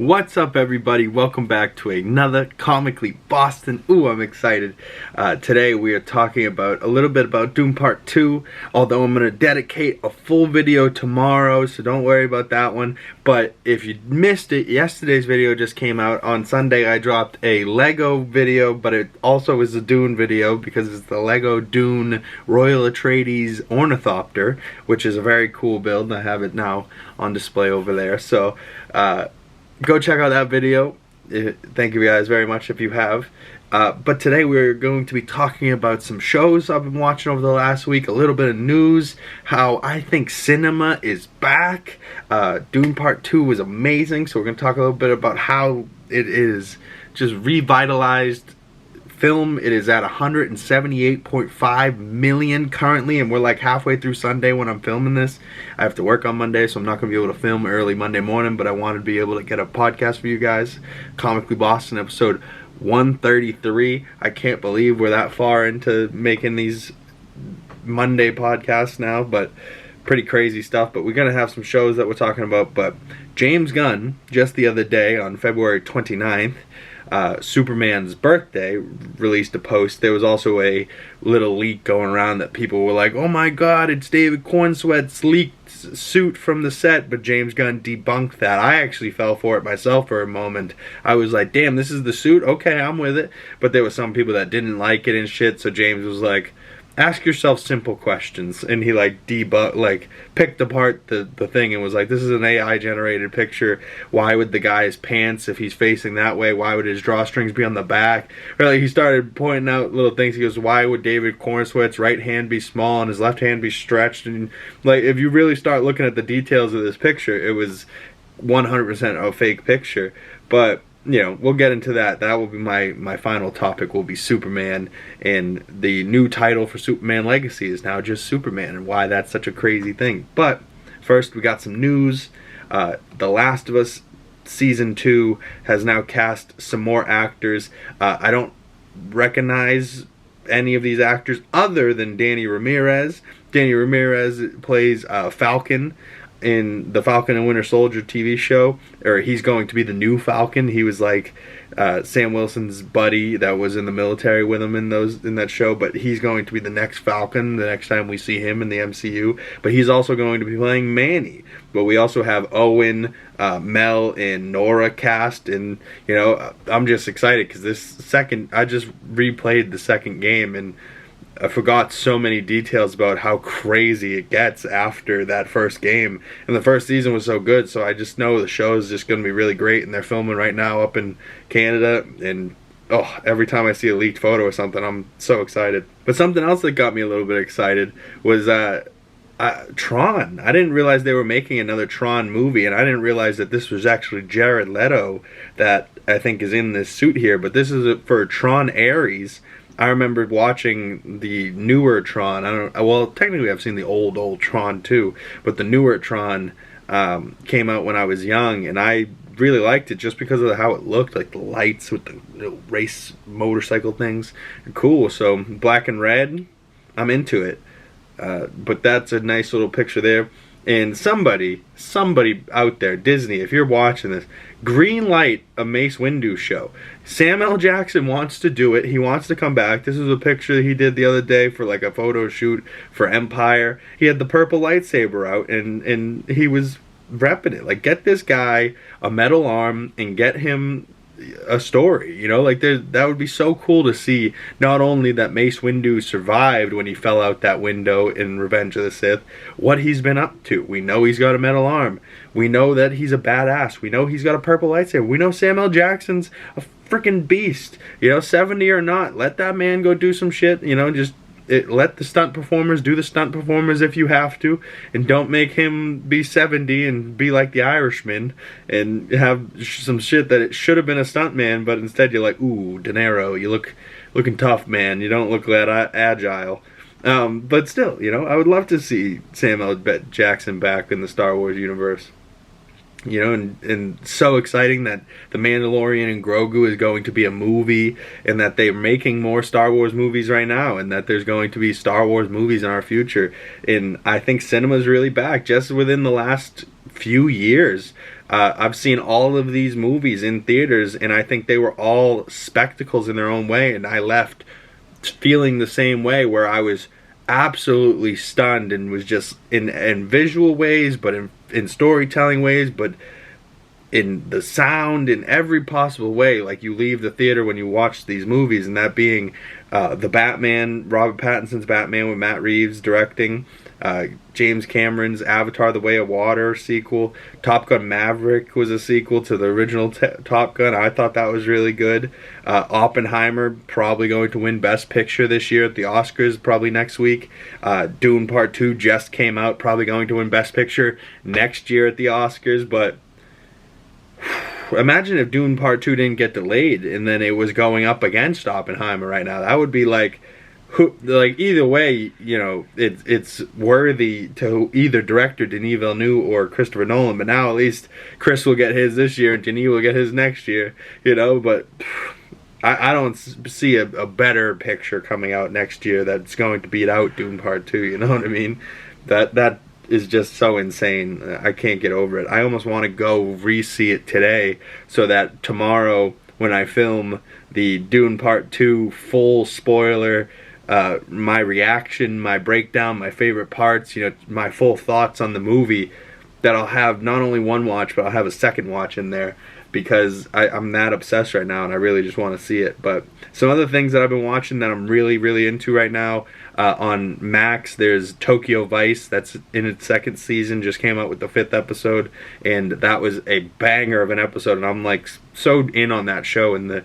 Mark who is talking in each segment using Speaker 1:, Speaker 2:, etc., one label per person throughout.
Speaker 1: What's up, everybody? Welcome back to another Comically Boston. Ooh, I'm excited. Today we are talking about a little bit about Doom Part 2, although I'm going to dedicate a full video tomorrow, so don't worry about that one. But if you missed it, yesterday's video just came out. On Sunday I dropped a Lego video, but it also is a Dune video because it's the Lego Dune Royal Atreides Ornithopter, which is a very cool build. I have it now on display over there. So, go check out that video. Thank you guys very much if you have. But today we're going to be talking about some shows I've been watching over the last week, a little bit of news, how I think cinema is back. Dune Part 2 was amazing, so we're going to talk a little bit about how it is just revitalized film. It is at 178.5 million currently, and we're like halfway through Sunday when I'm filming this. I have to work on Monday, so I'm not going to be able to film early Monday morning, but I wanted to be able to get a podcast for you guys. Comically Boston episode 133. I can't believe we're that far into making these Monday podcasts now, but pretty crazy stuff. But we're going to have some shows that we're talking about. But James Gunn, just the other day on February 29th, Superman's birthday, released a post. There was also a little leak going around that people were like, oh my god, it's David Cornsweat's leaked suit from the set, but James Gunn debunked that. I actually fell for it myself for a moment. I was like, damn, this is the suit? Okay, I'm with it. But there were some people that didn't like it and shit, so James was like, ask yourself simple questions. And he picked apart the thing and was like, this is an AI generated picture. Why would the guy's pants, if he's facing that way, why would his drawstrings be on the back? Really, he started pointing out little things. He goes, why would David Cornsweat's right hand be small and his left hand be stretched? And like, if you really start looking at the details of this picture, it was 100% a fake picture. But you know, we'll get into that. That will be my final topic, will be Superman, and the new title for Superman Legacy is now just Superman, and why that's such a crazy thing. But first, we got some news. The Last of Us Season 2 has now cast some more actors. I don't recognize any of these actors other than Danny Ramirez. Danny Ramirez plays Falcon in the Falcon and Winter Soldier TV show, or he's going to be the new Falcon. He was like Sam Wilson's buddy that was in the military with him in that show, but he's going to be the next Falcon the next time we see him in the MCU. But he's also going to be playing Manny. But we also have Owen, Mel, and Nora cast, and you know, I'm just excited because I just replayed the second game and I forgot so many details about how crazy it gets after that first game. And the first season was so good, so I just know the show is just going to be really great. And they're filming right now up in Canada. And every time I see a leaked photo or something, I'm so excited. But something else that got me a little bit excited was TRON. I didn't realize they were making another TRON movie, and I didn't realize that this was actually Jared Leto that I think is in this suit here. But this is for TRON Ares. I remember watching the newer TRON. Well, technically I've seen the old TRON too, but the newer TRON came out when I was young, and I really liked it just because of how it looked, like the lights with the race motorcycle things. Cool. So black and red, I'm into it. But that's a nice little picture there. And somebody out there, Disney, if you're watching this, green light a Mace Windu show. Sam L. Jackson wants to do it. He wants to come back. This is a picture he did the other day for like a photo shoot for Empire. He had the purple lightsaber out, and he was repping it. Like, get this guy a metal arm and get him a story, you know, like that would be so cool to see. Not only that Mace Windu survived when he fell out that window in Revenge of the Sith, what he's been up to. We know he's got a metal arm. We know that he's a badass. We know he's got a purple lightsaber. We know Sam L. Jackson's a freaking beast. You know, 70 or not, let that man go do some shit. You know, just let the stunt performers do the stunt performers if you have to, and don't make him be 70 and be like the Irishman and have some shit that it should have been a stunt man, but instead you're like, ooh, De Niro, you looking tough, man. You don't look that agile. But still, you know, I would love to see Sam L. Jackson back in the Star Wars universe. You know, and so exciting that The Mandalorian and Grogu is going to be a movie, and that they're making more Star Wars movies right now, and that there's going to be Star Wars movies in our future. And I think cinema's really back. Just within the last few years. I've seen all of these movies in theaters, and I think they were all spectacles in their own way, and I left feeling the same way, where I was absolutely stunned and was just in visual ways, but in storytelling ways, but in the sound, in every possible way. Like, you leave the theater when you watch these movies, and that being the Batman, Robert Pattinson's Batman with Matt Reeves directing, James Cameron's Avatar: The Way of Water sequel, Top Gun Maverick was a sequel to the original Top Gun. I thought that was really good. Oppenheimer, probably going to win Best Picture this year at the Oscars, probably next week. Dune Part 2 just came out, probably going to win Best Picture next year at the Oscars. But imagine if Dune Part 2 didn't get delayed and then it was going up against Oppenheimer right now. That would be like either way, you know, it's worthy to either director Denis Villeneuve or Christopher Nolan. But now at least Chris will get his this year and Denis will get his next year, you know. But I don't see a better picture coming out next year that's going to beat out Dune Part 2, you know what I mean? That is just so insane. I can't get over it. I almost want to go re-see it today so that tomorrow when I film the Dune Part 2 full spoiler, my reaction, my breakdown, my favorite parts, you know, my full thoughts on the movie, that I'll have not only one watch, but I'll have a second watch in there, because I'm that obsessed right now and I really just want to see it. But some other things that I've been watching that I'm really, really into right now, on Max, there's Tokyo Vice, that's in its second season, just came out with the 5th episode, and that was a banger of an episode, and I'm like so in on that show, and the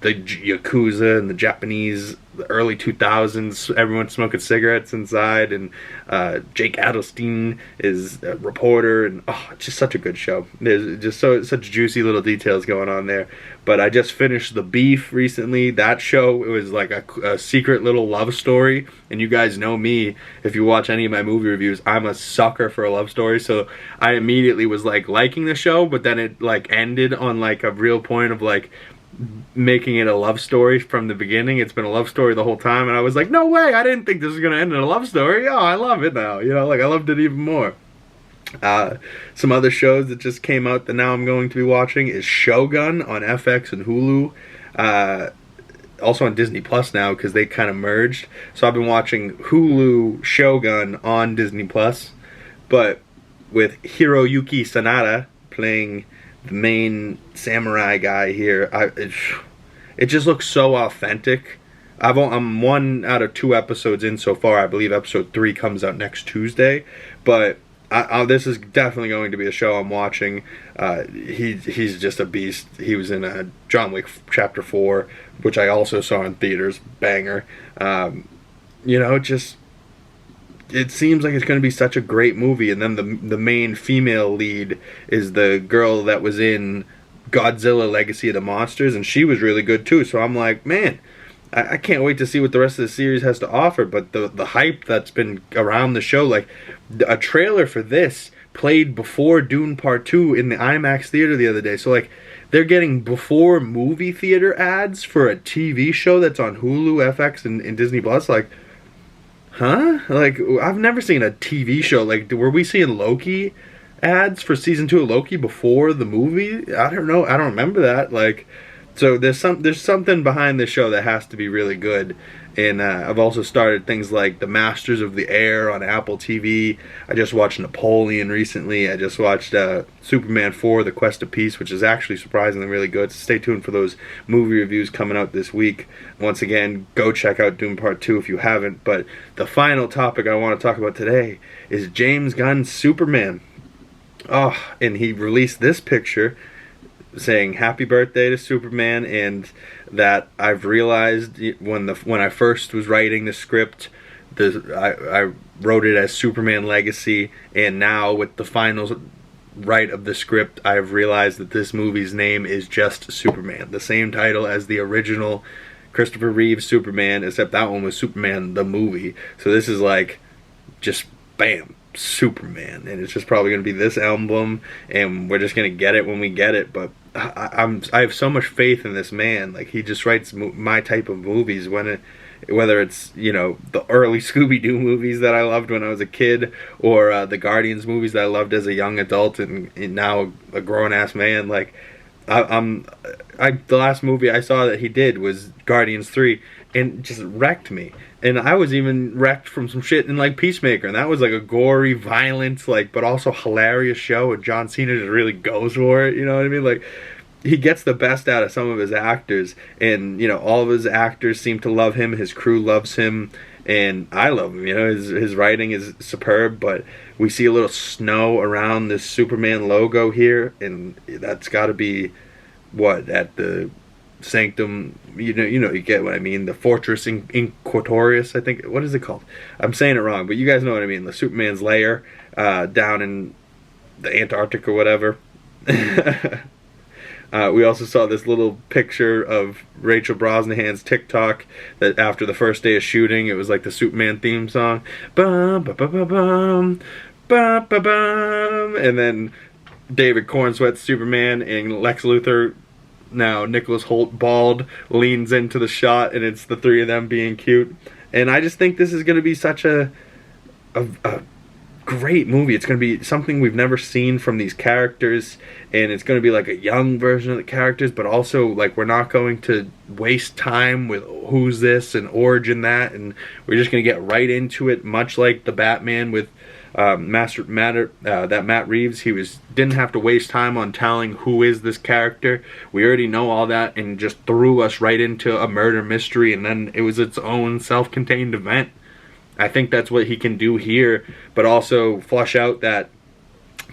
Speaker 1: Yakuza and the Japanese, the early 2000s, everyone smoking cigarettes inside, and Jake Adelstein is a reporter, and it's just such a good show. There's just such juicy little details going on there. But I just finished The Beef recently. That show, it was like a secret little love story, and you guys know me, if you watch any of my movie reviews, I'm a sucker for a love story, so I immediately was like liking the show, but then it like ended on like a real point of like making it a love story from the beginning. It's been a love story the whole time, and I was like, no way, I didn't think this was gonna end in a love story. Oh, I love it now, you know, like I loved it even more. Some other shows that just came out that now I'm going to be watching is Shogun on FX and Hulu, also on Disney Plus now, because they kind of merged. So I've been watching Hulu Shogun on Disney Plus, but with Hiroyuki Sanada playing the main samurai guy here. It just looks so authentic. I'm 1 out of 2 episodes in so far. I believe episode 3 comes out next Tuesday, but this is definitely going to be a show I'm watching. He's just a beast. He was in John Wick Chapter 4, which I also saw in theaters. Banger. You know, it seems like it's going to be such a great movie. And then the main female lead is the girl that was in Godzilla Legacy of the Monsters, and she was really good too. So I'm like, man, I can't wait to see what the rest of the series has to offer. But the hype that's been around the show, like a trailer for this played before Dune Part 2 in the IMAX theater the other day. So like they're getting before movie theater ads for a TV show that's on Hulu, FX, and Disney Plus. Like, huh? Like, I've never seen a TV show. Like, were we seeing Loki ads for season 2 of Loki before the movie? I don't know. I don't remember that. Like, so there's something behind this show that has to be really good. And I've also started things like The Masters of the Air on Apple TV. I just watched Napoleon recently. I just watched Superman 4, The Quest of Peace, which is actually surprisingly really good. So stay tuned for those movie reviews coming out this week. Once again, go check out Dune Part 2 if you haven't. But the final topic I want to talk about today is James Gunn's Superman. Oh, and he released this picture saying happy birthday to Superman, and that I've realized when I first was writing the script, I wrote it as Superman Legacy, and now with the final write of the script, I've realized that this movie's name is just Superman, the same title as the original Christopher Reeve Superman, except that one was Superman the movie. So this is like just bam, Superman, and it's just probably going to be this emblem, and we're just going to get it when we get it. But I have so much faith in this man. Like, he just writes my type of movies when whether it's, you know, the early Scooby-Doo movies that I loved when I was a kid, or the Guardians movies that I loved as a young adult and now a grown-ass man. Like, the last movie I saw that he did was Guardians 3, and just wrecked me. And I was even wrecked from some shit in, like, Peacemaker, and that was like a gory, violent, like, but also hilarious show, and John Cena just really goes for it, you know what I mean? Like, he gets the best out of some of his actors, and, you know, all of his actors seem to love him, his crew loves him, and I love him, you know, his writing is superb. But we see a little snow around this Superman logo here, and that's got to be, what, at the Sanctum, you get what I mean, the Fortress Inquisitorius, I think, what is it called? I'm saying it wrong, but you guys know what I mean, the Superman's lair down in the Antarctic or whatever. We also saw this little picture of Rachel Brosnahan's TikTok that after the first day of shooting, it was like the Superman theme song, bum, ba, ba, ba, bum, ba, ba, bum. And then David Cornsweet's Superman and Lex Luthor, now Nicholas Hoult bald, leans into the shot, and it's the three of them being cute. And I just think this is going to be such a great movie. It's going to be something we've never seen from these characters, and it's going to be like a young version of the characters, but also, like, we're not going to waste time with who's this and origin that, and we're just going to get right into it, much like the Batman with that Matt Reeves. He didn't have to waste time on telling who is this character. We already know all that, and just threw us right into a murder mystery, and then it was its own self-contained event. I think that's what he can do here, but also flush out that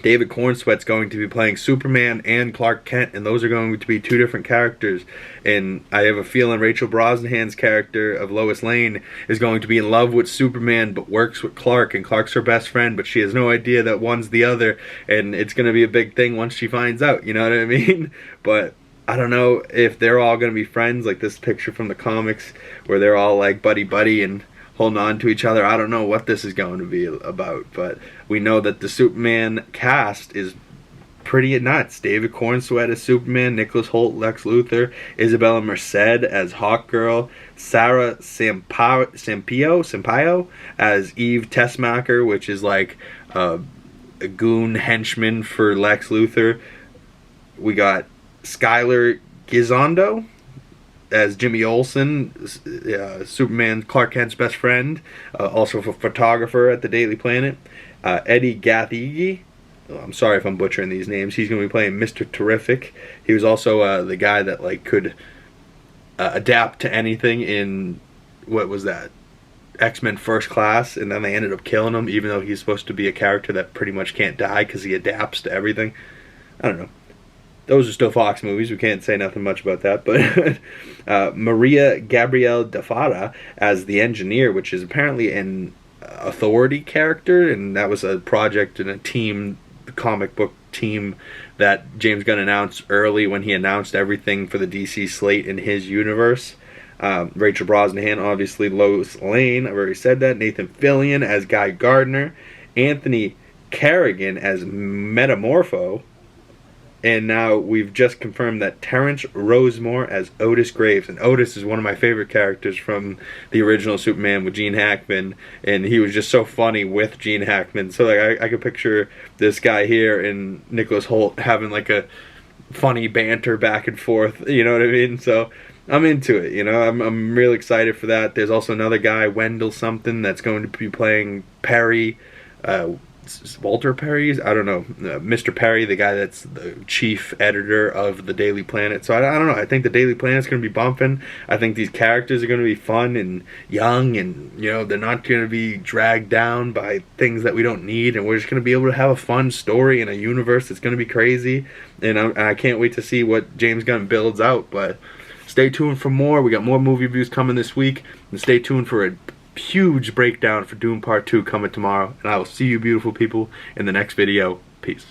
Speaker 1: David Cornsweet's going to be playing Superman and Clark Kent, and those are going to be two different characters. And I have a feeling Rachel Brosnahan's character of Lois Lane is going to be in love with Superman, but works with Clark, and Clark's her best friend, but she has no idea that one's the other, and it's going to be a big thing once she finds out, you know what I mean? But I don't know if they're all going to be friends, like this picture from the comics, where they're all like buddy-buddy and holding on to each other. I don't know what this is going to be about, but we know that the Superman cast is pretty nuts. David Cornsweet as Superman, Nicholas Hoult, Lex Luthor, Isabella Merced as Hawkgirl, Sarah Sampaio as Eve Tessmacher, which is like a goon henchman for Lex Luthor. We got Skylar Gisondo as Jimmy Olsen, Superman, Clark Kent's best friend, also a photographer at the Daily Planet. Eddie Gathegi, I'm sorry if I'm butchering these names, he's going to be playing Mr. Terrific. He was also the guy that, like, could adapt to anything in, what was that, X-Men First Class, and then they ended up killing him, even though he's supposed to be a character that pretty much can't die because he adapts to everything. I don't know. Those are still Fox movies. We can't say nothing much about that. But Maria Gabrielle Dafara as the Engineer, which is apparently an Authority character, and that was a project and a team, the comic book team, that James Gunn announced early when he announced everything for the DC slate in his universe. Rachel Brosnahan, obviously Lois Lane, I've already said that. Nathan Fillion as Guy Gardner. Anthony Carrigan as Metamorpho. And now we've just confirmed that Terrence Rosemore as Otis Graves. And Otis is one of my favorite characters from the original Superman with Gene Hackman. And he was just so funny with Gene Hackman. So, like, I could picture this guy here and Nicholas Hoult having, like, a funny banter back and forth. You know what I mean? So I'm into it, you know. I'm really excited for that. There's also another guy, Wendell something, that's going to be playing Perry. Walter Perry's, I don't know, Mr. Perry, the guy that's the chief editor of the Daily Planet. So I don't know, I think the Daily Planet's going to be bumping. I think these characters are going to be fun and young, and, you know, they're not going to be dragged down by things that we don't need, and we're just going to be able to have a fun story in a universe that's going to be crazy. And I can't wait to see what James Gunn builds out. But stay tuned for more. We got more movie reviews coming this week, and stay tuned for a huge breakdown for Doom Part 2 coming tomorrow. And I will see you beautiful people in the next video. Peace.